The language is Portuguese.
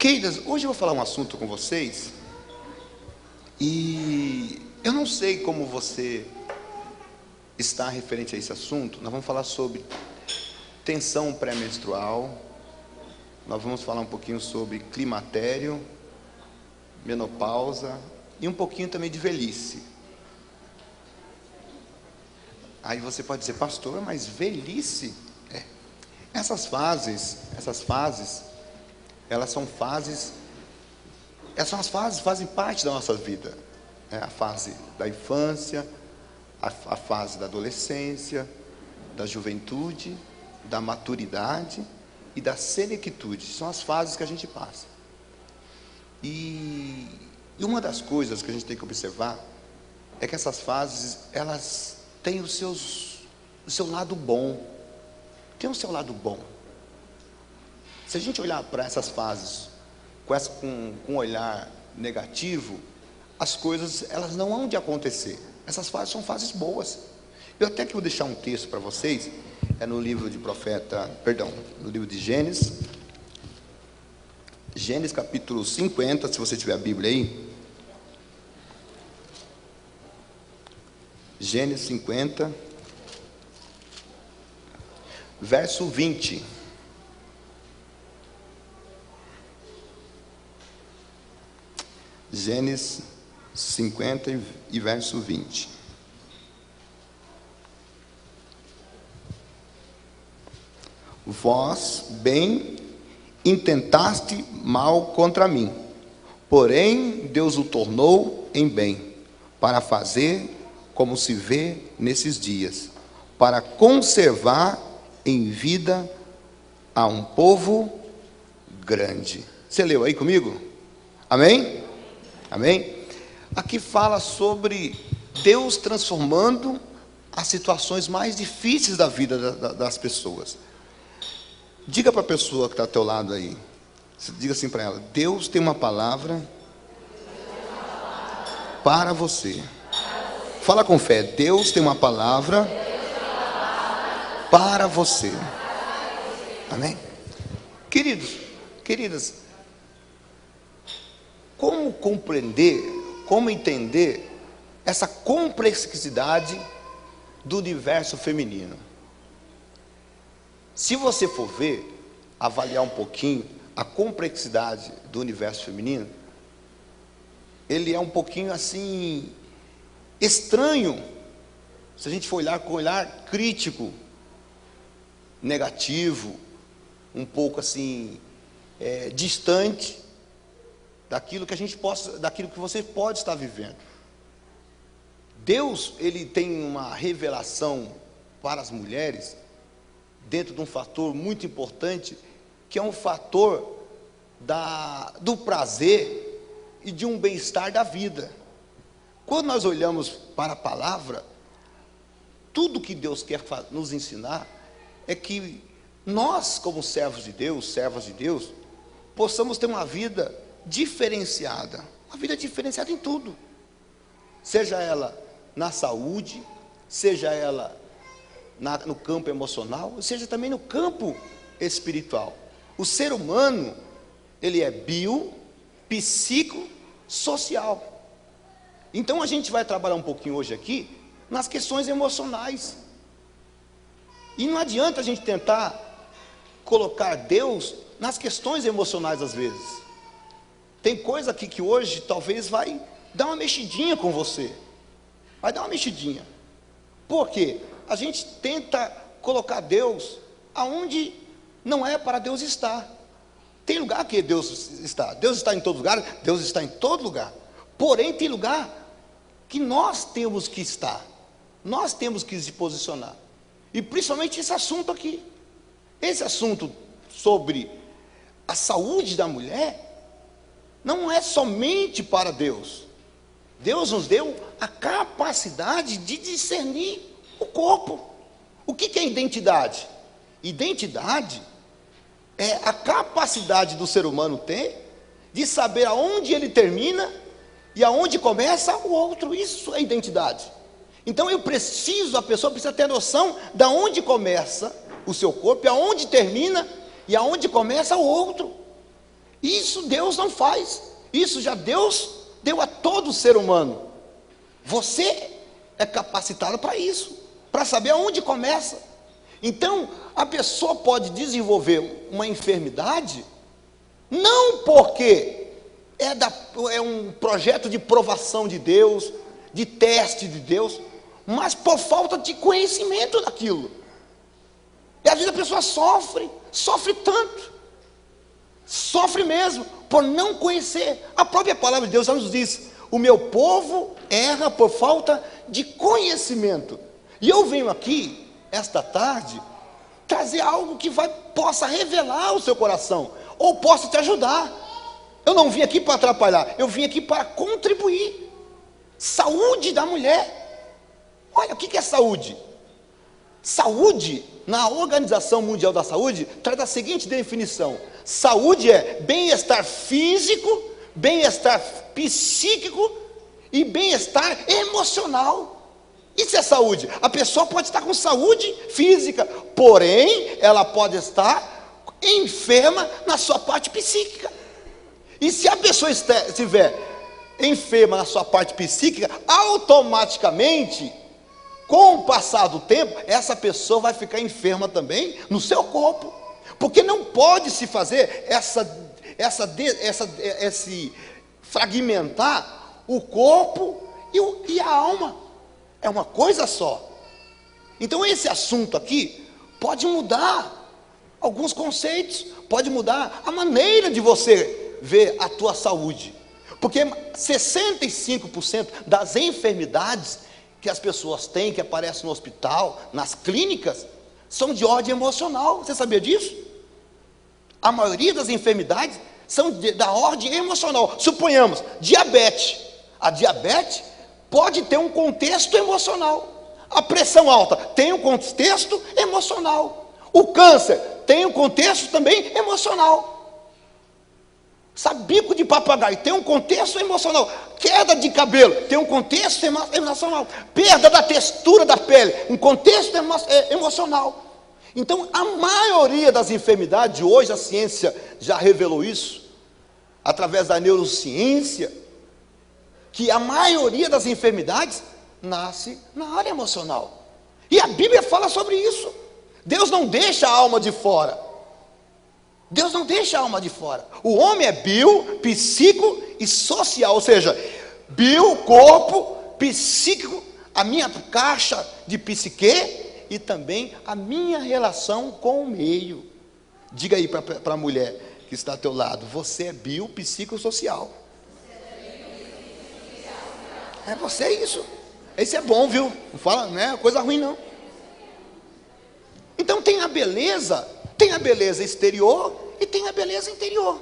Queridas, hoje eu vou falar um assunto com vocês e eu não sei como você está referente a esse assunto. Nós vamos falar sobre tensão pré-menstrual, nós vamos falar um pouquinho sobre climatério, menopausa e um pouquinho também de velhice. Aí você pode dizer, pastor, mas velhice? Essas fases, elas são fases, essas fases fazem parte da nossa vida. A fase da infância, a fase da adolescência, da juventude, da maturidade e da senectude. São as fases que a gente passa. E uma das coisas que a gente tem que observar é que essas fases, elas têm o seu lado bom. Tem o seu lado bom. Se a gente olhar para essas fases com um olhar negativo, as coisas elas não hão de acontecer. Essas fases são fases boas. Eu até que vou deixar um texto para vocês, no livro no livro de Gênesis. Gênesis capítulo 50, se você tiver a Bíblia aí. Gênesis 50, verso 20. Gênesis 50 e verso 20. Vós bem intentaste mal contra mim, porém Deus o tornou em bem, para fazer como se vê nesses dias, para conservar em vida a um povo grande. Você leu aí comigo? Amém? Amém? Aqui fala sobre Deus transformando as situações mais difíceis da vida das pessoas. Diga para a pessoa que está ao teu lado aí, diga assim para ela: Deus tem uma palavra para você. Fala com fé: Deus tem uma palavra para você. Amém? Queridos, queridas, como compreender, como entender essa complexidade do universo feminino? Se você for ver, avaliar um pouquinho a complexidade do universo feminino, ele é um pouquinho assim estranho, se a gente for olhar com um olhar crítico, negativo, um pouco assim distante daquilo que você pode estar vivendo. Deus, ele tem uma revelação para as mulheres dentro de um fator muito importante, que é um fator do prazer e de um bem-estar da vida. Quando nós olhamos para a palavra, tudo que Deus quer nos ensinar é que nós, como servos de Deus, servas de Deus, possamos ter uma vida diferenciada em tudo, seja ela na saúde, seja ela no campo emocional, seja também no campo espiritual. O ser humano, ele é psicossocial. Então a gente vai trabalhar um pouquinho hoje aqui nas questões emocionais. E não adianta a gente tentar colocar Deus nas questões emocionais às vezes. Tem coisa aqui que hoje talvez vai dar uma mexidinha com você. Vai dar uma mexidinha. Por quê? A gente tenta colocar Deus aonde não é para Deus estar. Tem lugar que Deus está. Deus está em todo lugar. Deus está em todo lugar. Porém, tem lugar que nós temos que estar. Nós temos que se posicionar. E principalmente esse assunto aqui. Esse assunto sobre a saúde da mulher não é somente para Deus. Deus nos deu a capacidade de discernir o corpo. O que é identidade? Identidade é a capacidade do ser humano ter de saber aonde ele termina e aonde começa o outro. Isso é identidade. Então a pessoa precisa ter noção de onde começa o seu corpo, e aonde termina e aonde começa o outro. Isso Deus não faz. Isso já Deus deu a todo ser humano. Você é capacitado para isso, para saber aonde começa. Então, a pessoa pode desenvolver uma enfermidade, não porque é um projeto de provação de Deus, de teste de Deus, mas por falta de conhecimento daquilo. E às vezes a pessoa sofre tanto, sofre mesmo, por não conhecer. A própria palavra de Deus já nos diz: o meu povo erra por falta de conhecimento. E eu venho aqui, esta tarde, trazer algo que possa revelar o seu coração, ou possa te ajudar. Eu não vim aqui para atrapalhar, eu vim aqui para contribuir. Saúde da mulher. Olha, o que é saúde? Saúde, na Organização Mundial da Saúde, traz a seguinte definição: saúde é bem-estar físico, bem-estar psíquico e bem-estar emocional. Isso é saúde. A pessoa pode estar com saúde física, porém, ela pode estar enferma na sua parte psíquica. E se a pessoa estiver enferma na sua parte psíquica, automaticamente, com o passar do tempo, essa pessoa vai ficar enferma também no seu corpo, porque não pode se fazer esse fragmentar o corpo e a alma, é uma coisa só. Então esse assunto aqui pode mudar alguns conceitos, pode mudar a maneira de você ver a tua saúde, porque 65% das enfermidades que as pessoas têm, que aparecem no hospital, nas clínicas, são de ordem emocional. Você sabia disso? A maioria das enfermidades são da ordem emocional. Suponhamos, diabetes. A diabetes pode ter um contexto emocional. A pressão alta tem um contexto emocional. O câncer tem um contexto também emocional. Bico de papagaio tem um contexto emocional. Queda de cabelo tem um contexto emocional. Perda da textura da pele, um contexto emocional. Então, a maioria das enfermidades de hoje, a ciência já revelou isso, através da neurociência, que a maioria das enfermidades nasce na área emocional. E a Bíblia fala sobre isso. Deus não deixa a alma de fora. Deus não deixa a alma de fora. O homem é bio, psíquico e social, ou seja, bio, corpo, psíquico, a minha caixa de psique e também a minha relação com o meio. Diga aí para a mulher que está ao teu lado: você é bio, psíquico, social. É você, isso. Esse é bom, viu? Não fala, não é coisa ruim não. Então tem a beleza exterior e tem a beleza interior.